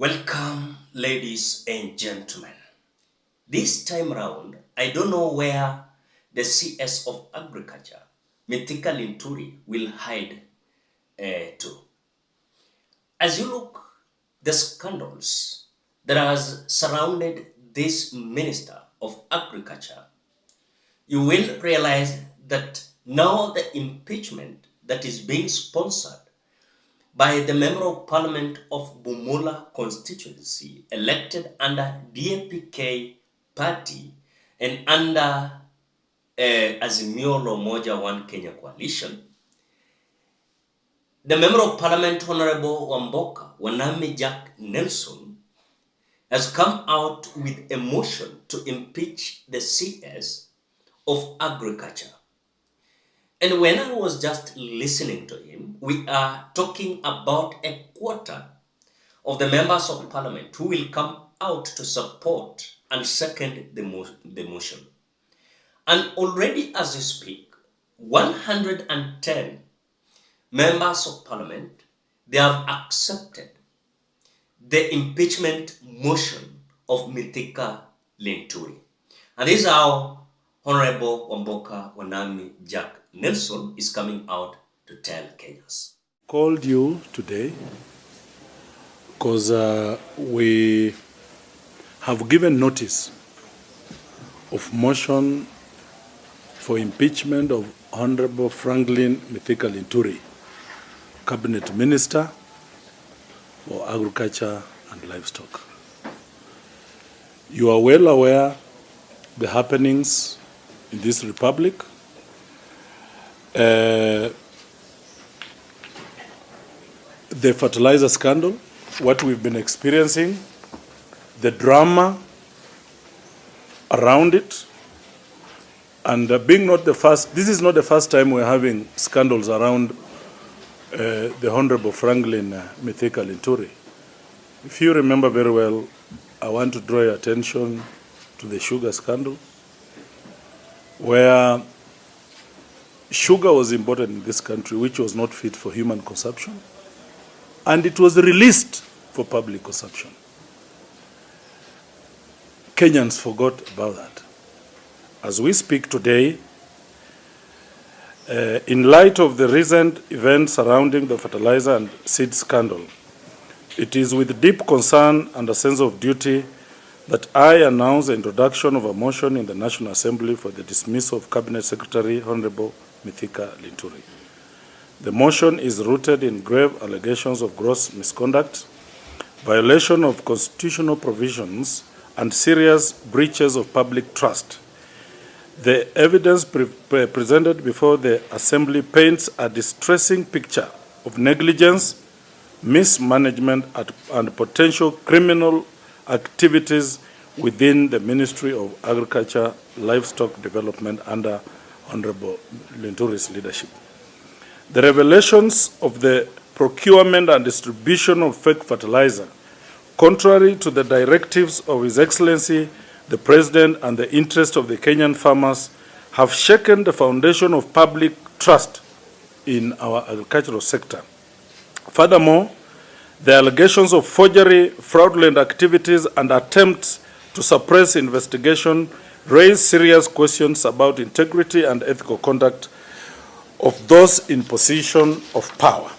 Welcome, ladies and gentlemen. This time round, I don't know where the CS of Agriculture, Linturi, will hide to. As you look, the scandals that has surrounded this Minister of Agriculture, you will realize that now the impeachment that is being sponsored by the Member of Parliament of Bumula constituency elected under DAPK party and under Azimio la Umoja One Kenya coalition, the Member of Parliament Honorable Wamboka Wanami Jack Nelson has come out with a motion to impeach the CS of Agriculture. And when I was just listening to him, we are talking about a quarter of the members of parliament who will come out to support and second the motion. And already as we speak, 110 members of parliament, they have accepted the impeachment motion of Mithika Linturi. And this is how Honorable Wamboka Wanami Jack Nelson is coming out to tell Kenyans. Called you today because we have given notice of motion for impeachment of Honorable Franklin Mithika Linturi, Cabinet Minister for Agriculture and Livestock. You are well aware the happenings in this republic. The fertilizer scandal, what we've been experiencing, the drama around it, and being not the first, this is not the first time we're having scandals around the Honorable Franklin Mithika Linturi. If you remember very well, I want to draw your attention to the sugar scandal, where sugar was imported in this country which was not fit for human consumption, and it was released for public consumption. Kenyans forgot about that. As we speak today, in light of the recent events surrounding the fertilizer and seed scandal, it is with deep concern and a sense of duty that I announce the introduction of a motion in the National Assembly for the dismissal of Cabinet Secretary Honorable Mithika Linturi. The motion is rooted in grave allegations of gross misconduct, violation of constitutional provisions, and serious breaches of public trust. The evidence presented before the Assembly paints a distressing picture of negligence, mismanagement, and potential criminal activities within the Ministry of Agriculture, Livestock Development under Honorable Linturi's leadership. The revelations of the procurement and distribution of fake fertilizer, contrary to the directives of His Excellency, the President, and the interest of the Kenyan farmers, have shaken the foundation of public trust in our agricultural sector. Furthermore, the allegations of forgery, fraudulent activities, and attempts to suppress investigation raise serious questions about integrity and ethical conduct of those in position of power.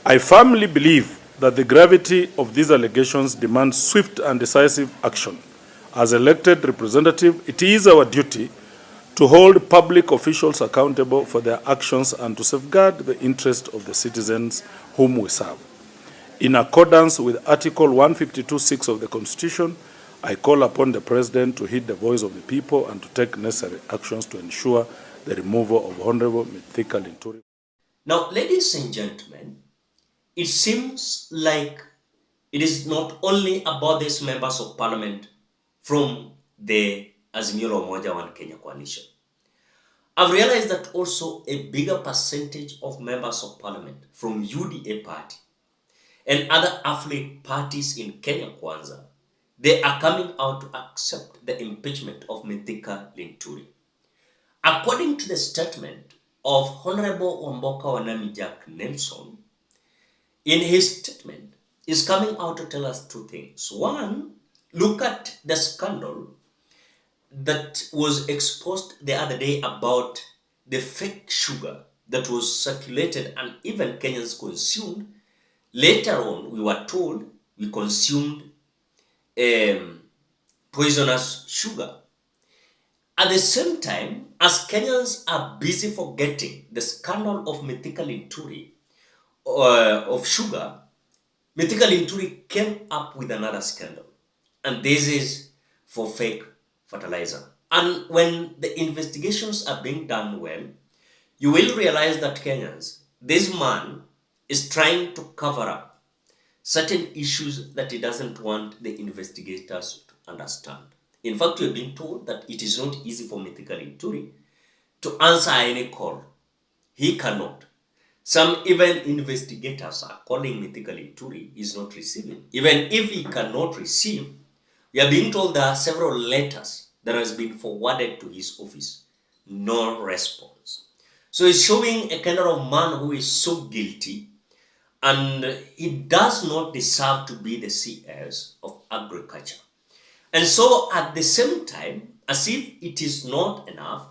I firmly believe that the gravity of these allegations demands swift and decisive action. As elected representative, it is our duty to hold public officials accountable for their actions and to safeguard the interest of the citizens whom we serve. In accordance with Article 152(6) of the Constitution, I call upon the President to heed the voice of the people and to take necessary actions to ensure the removal of Honorable Mithika Linturi. Now, ladies and gentlemen, it seems like it is not only about these members of parliament from the Azimio la Umoja One Kenya coalition. I've realized that also a bigger percentage of members of parliament from UDA party and other affiliate parties in Kenya Kwanza, they are coming out to accept the impeachment of Mithika Linturi. According to the statement of Honorable Wamboka Wanami Jack Nelson, in his statement, is coming out to tell us two things. One, look at the scandal that was exposed the other day about the fake sugar that was circulated and even Kenyans consumed. Later on, we were told we consumed poisonous sugar. At the same time, as Kenyans are busy forgetting the scandal of mythical Linturi of sugar, mythical Linturi came up with another scandal. And this is for fake fertilizer. And when the investigations are being done well, you will realize that Kenyans, this man is trying to cover up certain issues that he doesn't want the investigators to understand. In fact, we have been told that it is not easy for mythical Linturi to answer any call. He cannot. Some even investigators are calling mythical Linturi is not receiving. Even if he cannot receive, we are being told there are several letters that has been forwarded to his office. No response. So he's showing a kind of man who is so guilty, and he does not deserve to be the CS of agriculture. And so at the same time, as if it is not enough,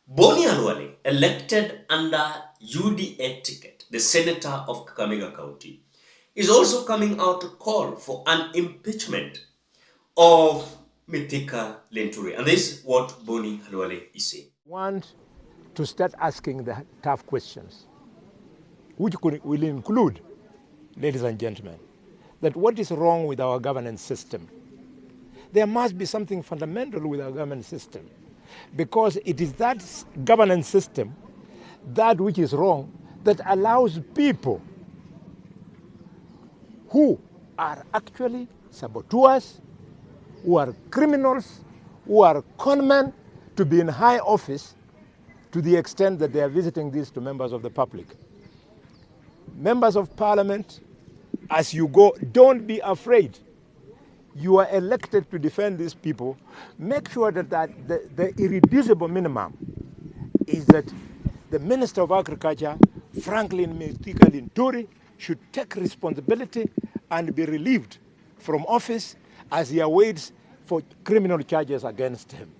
Boni Halwale, elected under UDA ticket, the senator of Kakamega County, is also coming out to call for an impeachment of Mithika Linturi. And this is what Boni Halwale is saying. Want to start asking the tough questions, which will include, ladies and gentlemen, that what is wrong with our governance system? There must be something fundamental with our governance system, because it is that governance system, that which is wrong, that allows people who are actually saboteurs, who are criminals, who are conmen, to be in high office to the extent that they are visiting this to members of the public. Members of Parliament, as you go, don't be afraid. You are elected to defend these people. Make sure that the irreducible minimum is that the Minister of Agriculture, Franklin Mithika Linturi, should take responsibility and be relieved from office as he awaits for criminal charges against him.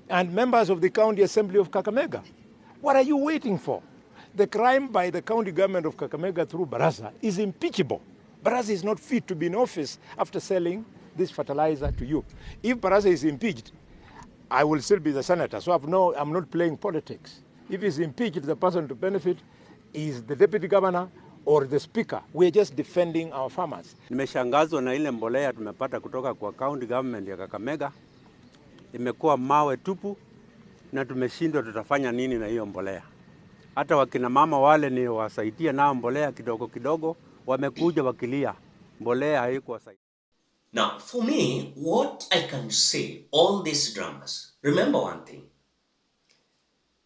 And members of the County Assembly of Kakamega, what are you waiting for? The crime by the county government of Kakamega through Baraza is impeachable. Baraza is not fit to be in office after selling this fertilizer to you. If Baraza is impeached, I will still be the senator, so I'm not playing politics. If he's impeached, the person to benefit is the deputy governor or the speaker. We're just defending our farmers. Nimeshangazwa na ile mbolea tumepata kutoka kwa county government ya Kakamega. Imekuwa mawe tupu na tumeshindwa tutafanya nini na hiyo mbolea. Hata wakina mama wale ni wasaidia nao mbolea kidogo kidogo wamekuja wakilia mbolea haikuwasaidia. Now, for me, what I can say, all these dramas, remember one thing.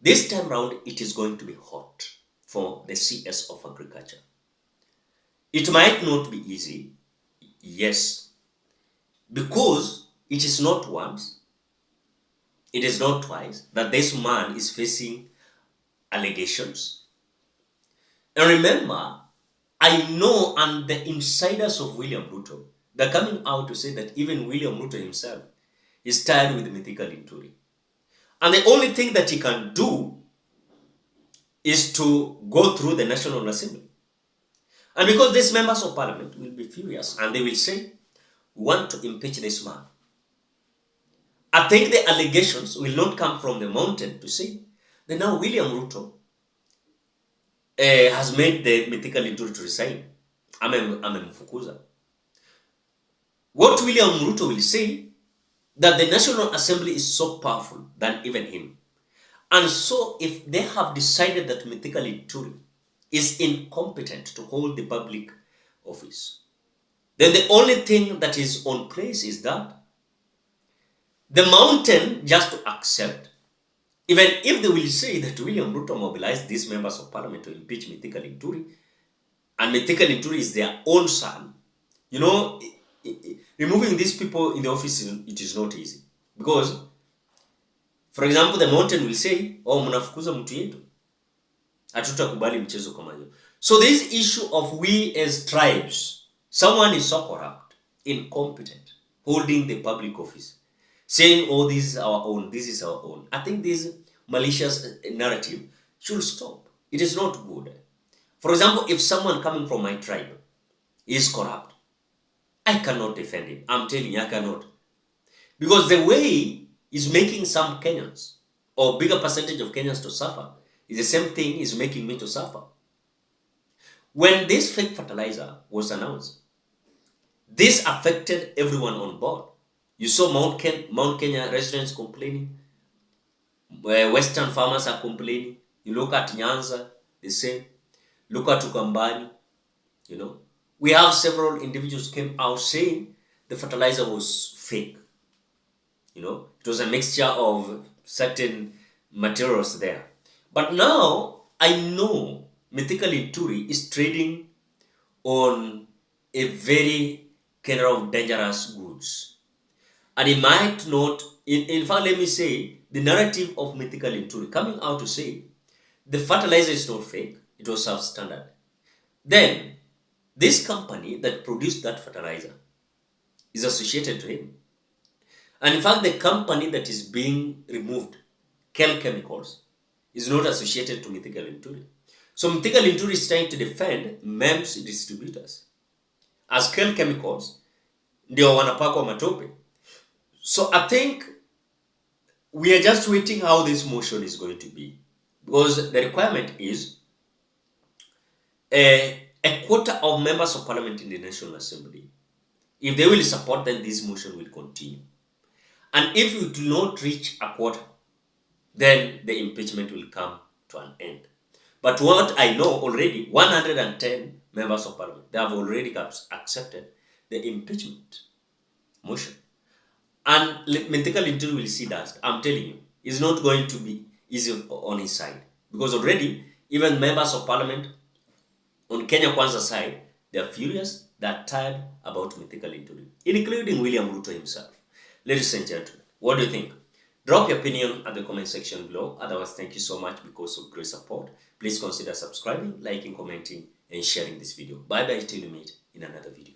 This time round, it is going to be hot for the CS of Agriculture. It might not be easy, yes, because it is not once, it is not twice that this man is facing allegations. And remember, I know, and the insiders of William Ruto, they're coming out to say that even William Ruto himself is tired with Mithika Linturi. And the only thing that he can do is to go through the National Assembly. And because these members of Parliament will be furious and they will say, we want to impeach this man. I think the allegations will not come from the mountain to say that now William Ruto has made the Mithika Linturi to resign. Amemfukuza. What William Ruto will say, that the National Assembly is so powerful than even him. And so if they have decided that Mithika Linturi is incompetent to hold the public office, then the only thing that is on place is that the mountain just to accept, even if they will say that William Ruto mobilized these members of Parliament to impeach Mithika Linturi, and Mithika Linturi is their own son, you know, removing these people in the office, it is not easy. Because, for example, the mountain will say, oh, mnafukuza mtu yetu. Hatutakubali mchezo kama hiyo. So this issue of we as tribes Someone is so corrupt, incompetent, holding the public office, saying, oh, this is our own, this is our own. I think this malicious narrative should stop. It is not good. For example, if someone coming from my tribe is corrupt, I cannot defend him. I'm telling you, I cannot. Because the way is making some Kenyans, or bigger percentage of Kenyans to suffer, is the same thing is making me to suffer. When this fake fertilizer was announced, this affected everyone on board. You saw Mount Kenya residents complaining, Western farmers are complaining. You look at Nyanza, the same. Look at Ukambani, you know. We have several individuals came out saying the fertilizer was fake. You know, it was a mixture of certain materials there. But now I know Mythical Linturi is trading on a very kind of dangerous goods. And it might not, in fact, let me say, the narrative of Mythical Linturi coming out to say the fertilizer is not fake, it was substandard. Then, this company that produced that fertilizer is associated to him. And in fact, the company that is being removed, Chemicals, is not associated to Mythical Linturi. So Mythical Linturi is trying to defend MEMS distributors. As Chemicals, ndio wanapakwa matope. So I think we are just waiting how this motion is going to be. Because the requirement is a quota of members of parliament in the National Assembly. If they will support, then this motion will continue. And if we do not reach a quota, then the impeachment will come to an end. But what I know already, 110 members of parliament, they have already accepted the impeachment motion. And Mythical Linturi will see that. I'm telling you, it's not going to be easy on his side. Because already, even members of parliament on Kenya Kwanza's side, they are furious, they are tired about Mythical Linturi, including William Ruto himself. Ladies and gentlemen, what do you think? Drop your opinion at the comment section below. Otherwise, thank you so much because of great support. Please consider subscribing, liking, commenting, and sharing this video. Bye-bye till we meet in another video.